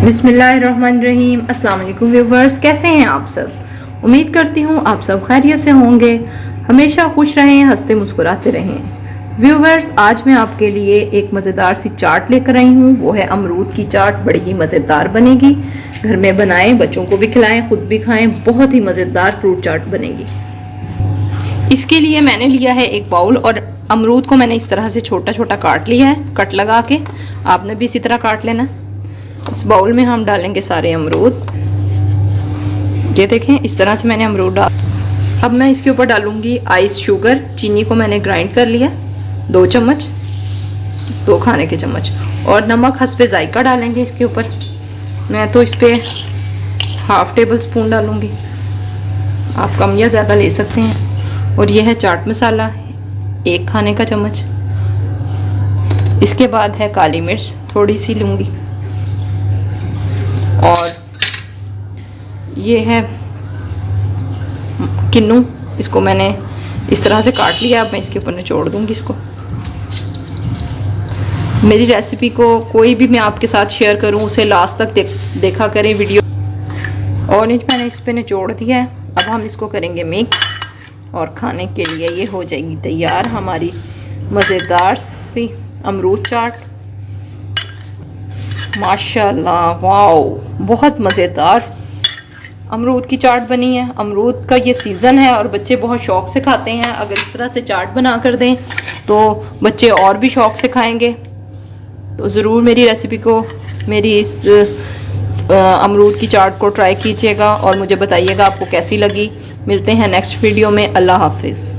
बिस्मिल्लाहिर्रहमानिर्रहीम। अस्सलाम वालेकुम व्यूवर्स, कैसे हैं आप सब। उम्मीद करती हूँ आप सब खैरियत से होंगे। हमेशा खुश रहें, हंसते मुस्कुराते रहें। व्यूवर्स, आज मैं आपके लिए एक मज़ेदार सी चाट लेकर आई हूँ। वो है अमरूद की चाट। बड़ी ही मज़ेदार बनेगी। घर में बनाएं, बच्चों को भी खिलाएं, खुद भी खाएं। बहुत ही मज़ेदार फ्रूट चाट बनेगी। इसके लिए मैंने लिया है एक बाउल और अमरूद को मैंने इस तरह से छोटा छोटा काट लिया है, कट लगा के। आपने भी इसी तरह काट लेना। इस बाउल में हम डालेंगे सारे अमरूद। ये देखें, इस तरह से मैंने अमरूद डाल। अब मैं इसके ऊपर डालूंगी आइस शुगर। चीनी को मैंने ग्राइंड कर लिया, 2 चम्मच, 2 खाने के चम्मच। और नमक हस्बे जायका डालेंगे इसके ऊपर। मैं तो इस पर ½ टेबल स्पून डालूंगी, आप कम या ज़्यादा ले सकते हैं। और यह है चाट मसाला, 1 खाने का चम्मच। इसके बाद है काली मिर्च, थोड़ी सी लूँगी। और ये है किन्नू, इसको मैंने इस तरह से काट लिया। अब मैं इसके ऊपर निचोड़ दूंगी इसको। मेरी रेसिपी को कोई भी मैं आपके साथ शेयर करूं, उसे लास्ट तक देखा करें वीडियो। ऑरेंज मैंने इस पे निचोड़ दिया है। अब हम इसको करेंगे मिक्स और खाने के लिए ये हो जाएगी तैयार हमारी मज़ेदार सी अमरूद चाट। माशाल्लाह, वाओ, बहुत मज़ेदार अमरूद की चाट बनी है। अमरूद का ये सीज़न है और बच्चे बहुत शौक़ से खाते हैं। अगर इस तरह से चाट बना कर दें तो बच्चे और भी शौक़ से खाएंगे। तो ज़रूर मेरी रेसिपी को, मेरी इस अमरूद की चाट को ट्राई कीजिएगा और मुझे बताइएगा आपको कैसी लगी। मिलते हैं नेक्स्ट वीडियो में। अल्लाह हाफिज़।